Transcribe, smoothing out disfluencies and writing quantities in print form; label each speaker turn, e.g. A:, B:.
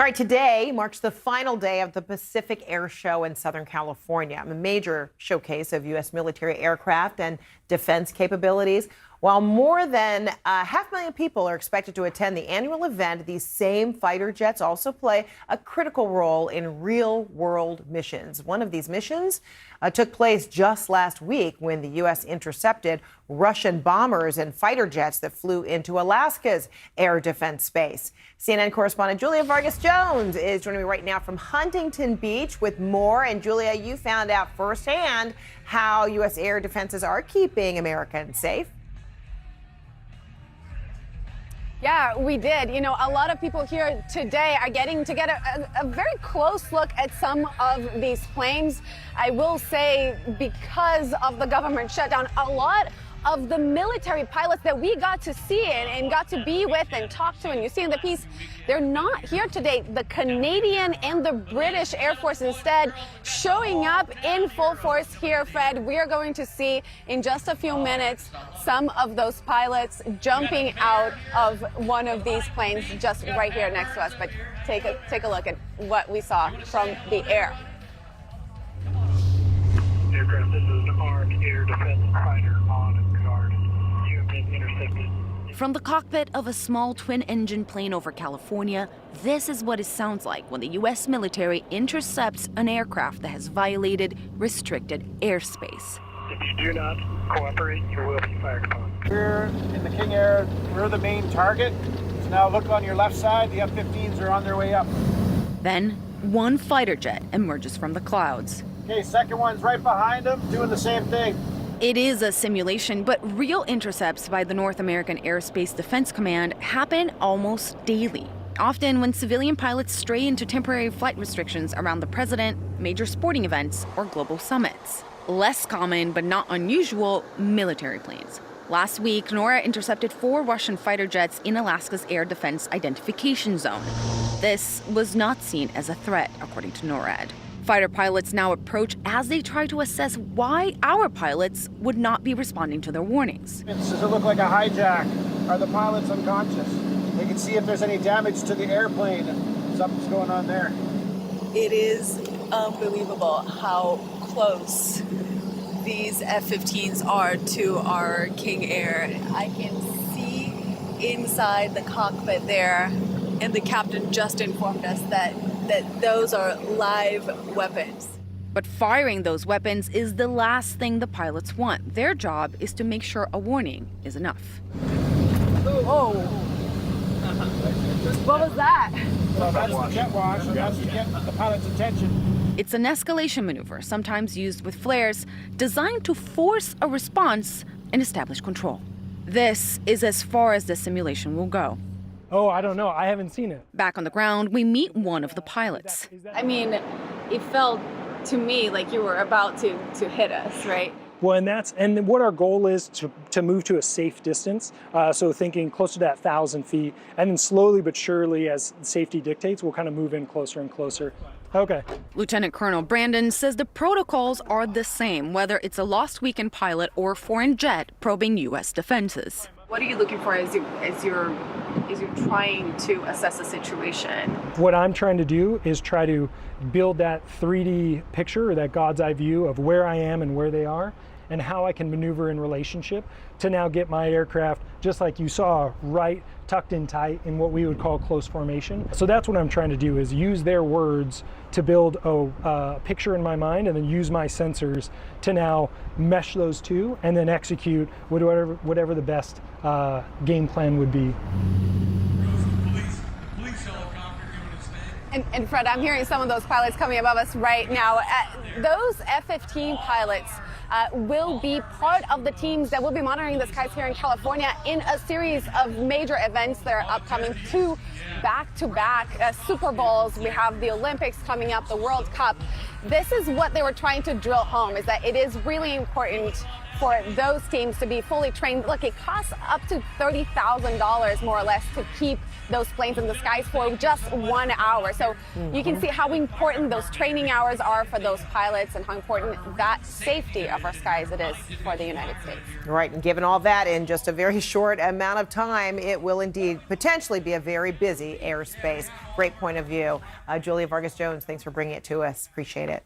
A: All right, today marks the final day of the Pacific Air Show in Southern California, a major showcase of U.S. military aircraft and defense capabilities. While more than 500,000 people are expected to attend the annual event, these same fighter jets also play a critical role in real-world missions. One of these missions took place just last week when the U.S. intercepted Russian bombers and fighter jets that flew into Alaska's air defense base. CNN correspondent Julia Vargas Jones is joining me right now from Huntington Beach with more. And Julia, you found out firsthand how U.S. air defenses are keeping Americans safe.
B: Yeah, we did. You know, a lot of people here today are getting to get a very close look at some of these planes. I will say, because of the government shutdown, a lot of the military pilots that we got to see and got to be with and talk to, and you see in the piece, they're not here today. The Canadian and the British Air Force instead showing up in full force here, Fred. We are going to see in just a few minutes some of those pilots jumping out of one of these planes just right here next to us. But take a look at what we saw from the air.
C: Aircraft, this is an armed air defense fighter on guard. You have been intercepted.
D: From the cockpit of a small twin-engine plane over California, this is what it sounds like when the U.S. military intercepts an aircraft that has violated restricted airspace.
C: If you do not cooperate, you will be fired upon.
E: We're in the King Air. We're the main target. So now look on your left side. The F-15s are on their way up.
D: Then, one fighter jet emerges from the clouds.
E: Okay, second one's right behind them, doing the same thing.
D: It is a simulation, but real intercepts by the North American Aerospace Defense Command happen almost daily. Often when civilian pilots stray into temporary flight restrictions around the president, major sporting events, or global summits. Less common, but not unusual, military planes. Last week, NORAD intercepted 4 Russian fighter jets in Alaska's air defense identification zone. This was not seen as a threat, according to NORAD. Fighter pilots now approach as they try to assess why our pilots would not be responding to their warnings.
E: Does it look like a hijack? Are the pilots unconscious? They can see if there's any damage to the airplane. Something's going on there.
F: It is unbelievable how close these F-15s are to our King Air. I can see inside the cockpit there, and the captain just informed us that those are live weapons.
D: But firing those weapons is the last thing the pilots want. Their job is to make sure a warning is enough.
B: Oh, what was that?
E: Well, that's the jet wash, and that's to get the pilot's attention.
D: It's an escalation maneuver, sometimes used with flares, designed to force a response and establish control. This is as far as the simulation will go.
G: Oh, I don't know. I haven't seen it.
D: Back on the ground, we meet one of the pilots.
B: I mean, it felt to me like you were about to hit us, right?
G: Well, and what our goal is to move to a safe distance. So thinking close to that 1,000 feet, and then slowly but surely, as safety dictates, we'll kind of move in closer and closer. Okay.
D: Lieutenant Colonel Brandon says the protocols are the same, whether it's a lost weekend pilot or a foreign jet probing U.S. defenses.
B: What are you looking for as you're trying to assess the situation?
G: What I'm trying to do is try to build that 3D picture, or that God's eye view of where I am and where they are, and how I can maneuver in relationship to now get my aircraft, just like you saw, right tucked in tight in what we would call close formation. So that's what I'm trying to do, is use their words to build a picture in my mind, and then use my sensors to now mesh those two and then execute whatever the best game plan would be.
B: And Fred, I'm hearing some of those pilots coming above us right now. Those F-15 pilots will be part of the teams that will be monitoring the skies here in California in a series of major events that are upcoming, 2 back-to-back Super Bowls. We have the Olympics coming up, the World Cup. This is what they were trying to drill home, is that it is really important for those teams to be fully trained. Look, it costs up to $30,000 more or less to keep those planes in the skies for just 1 hour. So you can see how important those training hours are for those pilots and how important that safety of our skies it is for the United States.
A: Right, and given all that in just a very short amount of time, it will indeed potentially be a very busy airspace. Great point of view. Julia Vargas Jones, thanks for bringing it to us. Appreciate it.